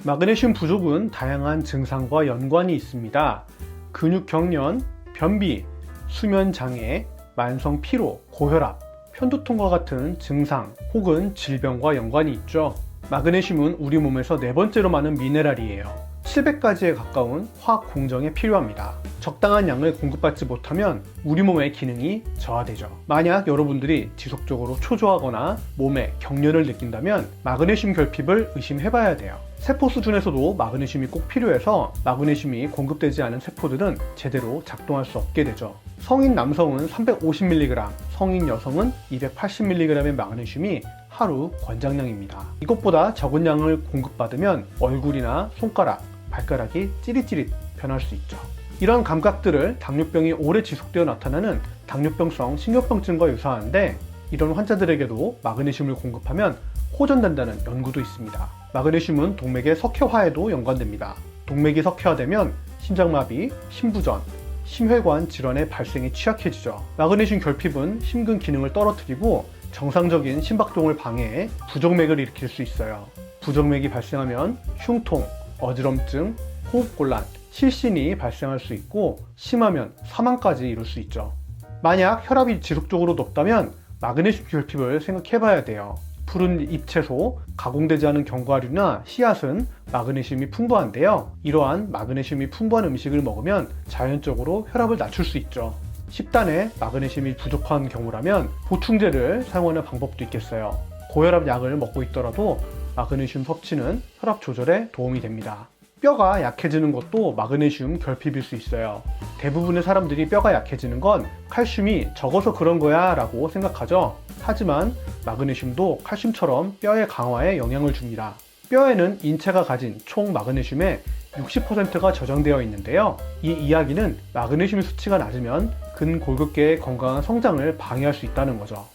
마그네슘 부족은 다양한 증상과 연관이 있습니다. 근육 경련, 변비, 수면 장애, 만성 피로, 고혈압, 편두통과 같은 증상 혹은 질병과 연관이 있죠. 마그네슘은 우리 몸에서 네 번째로 많은 미네랄이에요. 700가지에 가까운 화학 공정에 필요합니다. 적당한 양을 공급받지 못하면 우리 몸의 기능이 저하되죠. 만약 여러분들이 지속적으로 초조하거나 몸에 경련을 느낀다면 마그네슘 결핍을 의심해봐야 돼요. 세포 수준에서도 마그네슘이 꼭 필요해서 마그네슘이 공급되지 않은 세포들은 제대로 작동할 수 없게 되죠. 성인 남성은 350mg, 성인 여성은 280mg의 마그네슘이 하루 권장량입니다. 이것보다 적은 양을 공급받으면 얼굴이나 손가락, 발가락이 찌릿찌릿 변할 수 있죠. 이런 감각들을 당뇨병이 오래 지속되어 나타나는 당뇨병성 식료병증과 유사한데, 이런 환자들에게도 마그네슘을 공급하면 호전된다는 연구도 있습니다. 마그네슘은 동맥의 석회화에도 연관됩니다. 동맥이 석회화되면 심장마비, 심부전, 심혈관 질환의 발생에 취약해지죠. 마그네슘 결핍은 심근 기능을 떨어뜨리고 정상적인 심박동을 방해해 부정맥을 일으킬 수 있어요. 부정맥이 발생하면 흉통, 어지럼증, 호흡곤란, 실신이 발생할 수 있고 심하면 사망까지 이룰 수 있죠. 만약 혈압이 지속적으로 높다면 마그네슘 결핍을 생각해봐야 돼요. 푸른 잎채소, 가공되지 않은 견과류나 씨앗은 마그네슘이 풍부한데요. 이러한 마그네슘이 풍부한 음식을 먹으면 자연적으로 혈압을 낮출 수 있죠. 식단에 마그네슘이 부족한 경우라면 보충제를 사용하는 방법도 있겠어요. 고혈압 약을 먹고 있더라도 마그네슘 섭취는 혈압 조절에 도움이 됩니다. 뼈가 약해지는 것도 마그네슘 결핍일 수 있어요. 대부분의 사람들이 뼈가 약해지는 건 칼슘이 적어서 그런 거야 라고 생각하죠. 하지만 마그네슘도 칼슘처럼 뼈의 강화에 영향을 줍니다. 뼈에는 인체가 가진 총 마그네슘의 60%가 저장되어 있는데요. 이 이야기는 마그네슘 수치가 낮으면 근골격계의 건강한 성장을 방해할 수 있다는 거죠.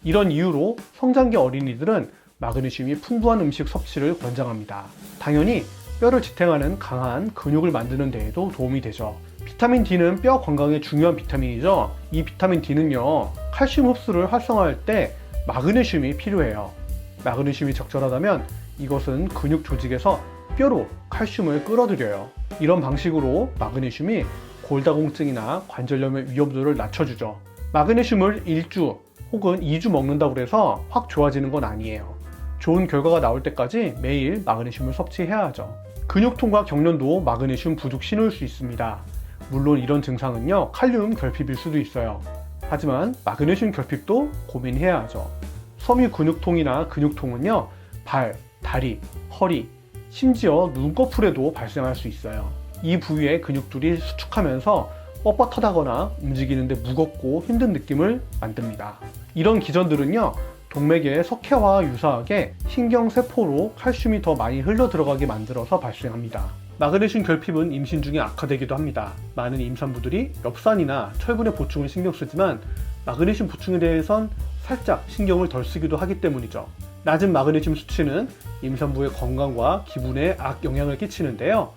이런 이유로 성장기 어린이들은 마그네슘이 풍부한 음식 섭취를 권장합니다. 당연히 뼈를 지탱하는 강한 근육을 만드는 데에도 도움이 되죠. 비타민 D는 뼈 건강에 중요한 비타민이죠. 이 비타민 D는요, 칼슘 흡수를 활성화할 때 마그네슘이 필요해요. 마그네슘이 적절하다면 이것은 근육 조직에서 뼈로 칼슘을 끌어들여요. 이런 방식으로 마그네슘이 골다공증이나 관절염의 위험도를 낮춰주죠. 마그네슘을 1주 혹은 2주 먹는다고 해서 확 좋아지는 건 아니에요. 좋은 결과가 나올 때까지 매일 마그네슘을 섭취해야 하죠. 근육통과 경련도 마그네슘 부족 신호일 수 있습니다. 물론 이런 증상은요, 칼륨 결핍일 수도 있어요. 하지만 마그네슘 결핍도 고민해야 하죠. 섬유 근육통이나 근육통은요, 발, 다리, 허리, 심지어 눈꺼풀에도 발생할 수 있어요. 이 부위의 근육들이 수축하면서 뻣뻣하다거나 움직이는데 무겁고 힘든 느낌을 만듭니다. 이런 기전들은요, 동맥의 석회화와 유사하게 신경세포로 칼슘이 더 많이 흘러 들어가게 만들어서 발생합니다. 마그네슘 결핍은 임신 중에 악화되기도 합니다. 많은 임산부들이 엽산이나 철분의 보충을 신경 쓰지만 마그네슘 보충에 대해선 살짝 신경을 덜 쓰기도 하기 때문이죠. 낮은 마그네슘 수치는 임산부의 건강과 기분에 악영향을 끼치는데요.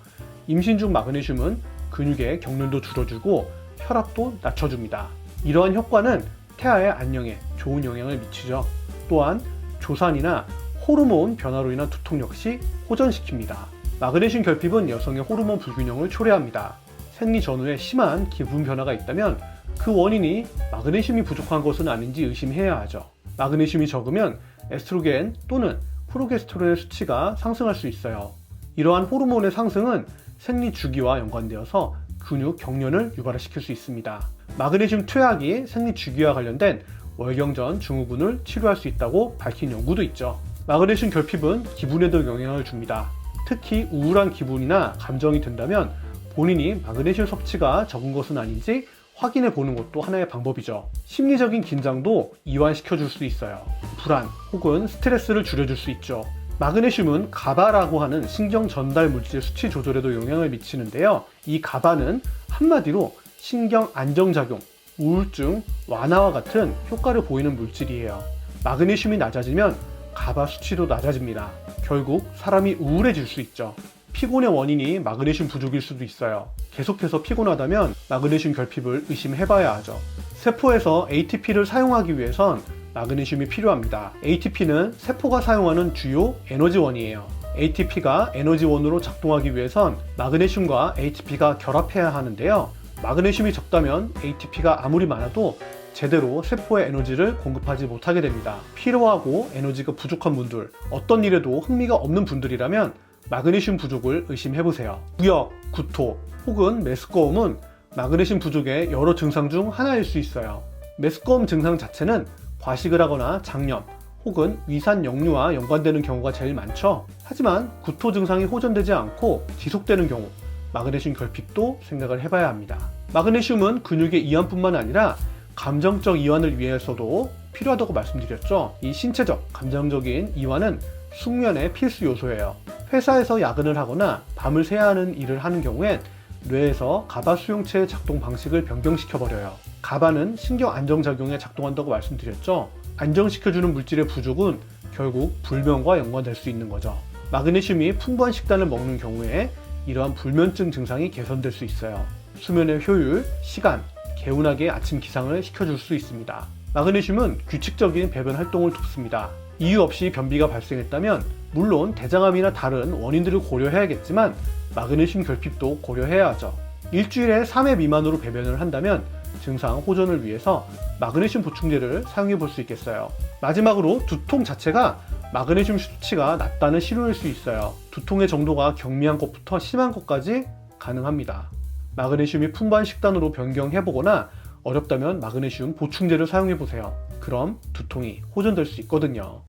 임신 중 마그네슘은 근육의 경련도 줄여주고 혈압도 낮춰줍니다. 이러한 효과는 태아의 안녕에 좋은 영향을 미치죠. 또한 조산이나 호르몬 변화로 인한 두통 역시 호전시킵니다. 마그네슘 결핍은 여성의 호르몬 불균형을 초래합니다. 생리 전후에 심한 기분 변화가 있다면 그 원인이 마그네슘이 부족한 것은 아닌지 의심해야 하죠. 마그네슘이 적으면 에스트로겐 또는 프로게스테론의 수치가 상승할 수 있어요. 이러한 호르몬의 상승은 생리 주기와 연관되어서 근육 경련을 유발시킬 수 있습니다. 마그네슘 투약이 생리 주기와 관련된 월경전 증후군을 치료할 수 있다고 밝힌 연구도 있죠. 마그네슘 결핍은 기분에도 영향을 줍니다. 특히 우울한 기분이나 감정이 든다면 본인이 마그네슘 섭취가 적은 것은 아닌지 확인해 보는 것도 하나의 방법이죠. 심리적인 긴장도 이완시켜줄 수 있어요. 불안 혹은 스트레스를 줄여줄 수 있죠. 마그네슘은 가바라고 하는 신경 전달 물질 수치 조절에도 영향을 미치는데요. 이 가바는 한마디로 신경 안정작용, 우울증 완화와 같은 효과를 보이는 물질이에요. 마그네슘이 낮아지면 가바 수치도 낮아집니다. 결국 사람이 우울해질 수 있죠. 피곤의 원인이 마그네슘 부족일 수도 있어요. 계속해서 피곤하다면 마그네슘 결핍을 의심해봐야 하죠. 세포에서 ATP를 사용하기 위해선 마그네슘이 필요합니다. ATP는 세포가 사용하는 주요 에너지원이에요. ATP가 에너지원으로 작동하기 위해선 마그네슘과 ATP가 결합해야 하는데요. 마그네슘이 적다면 ATP가 아무리 많아도 제대로 세포에 에너지를 공급하지 못하게 됩니다. 피로하고 에너지가 부족한 분들, 어떤 일에도 흥미가 없는 분들이라면 마그네슘 부족을 의심해보세요. 구역, 구토 혹은 메스꺼움은 마그네슘 부족의 여러 증상 중 하나일 수 있어요. 메스꺼움 증상 자체는 과식을 하거나 장염 혹은 위산 역류와 연관되는 경우가 제일 많죠. 하지만 구토 증상이 호전되지 않고 지속되는 경우 마그네슘 결핍도 생각을 해봐야 합니다. 마그네슘은 근육의 이완뿐만 아니라 감정적 이완을 위해서도 필요하다고 말씀드렸죠. 이 신체적, 감정적인 이완은 숙면의 필수 요소예요. 회사에서 야근을 하거나 밤을 새야 하는 일을 하는 경우엔 뇌에서 가바 수용체의 작동 방식을 변경시켜버려요. 가바는 신경 안정작용에 작동한다고 말씀드렸죠. 안정시켜주는 물질의 부족은 결국 불면과 연관될 수 있는 거죠. 마그네슘이 풍부한 식단을 먹는 경우에 이러한 불면증 증상이 개선될 수 있어요. 수면의 효율, 시간, 개운하게 아침 기상을 시켜줄 수 있습니다. 마그네슘은 규칙적인 배변 활동을 돕습니다. 이유 없이 변비가 발생했다면 물론 대장암이나 다른 원인들을 고려해야겠지만 마그네슘 결핍도 고려해야 하죠. 일주일에 3회 미만으로 배변을 한다면 증상 호전을 위해서 마그네슘 보충제를 사용해 볼 수 있겠어요. 마지막으로 두통 자체가 마그네슘 수치가 낮다는 신호일 수 있어요. 두통의 정도가 경미한 것부터 심한 것까지 가능합니다. 마그네슘이 풍부한 식단으로 변경해보거나 어렵다면 마그네슘 보충제를 사용해보세요. 그럼 두통이 호전될 수 있거든요.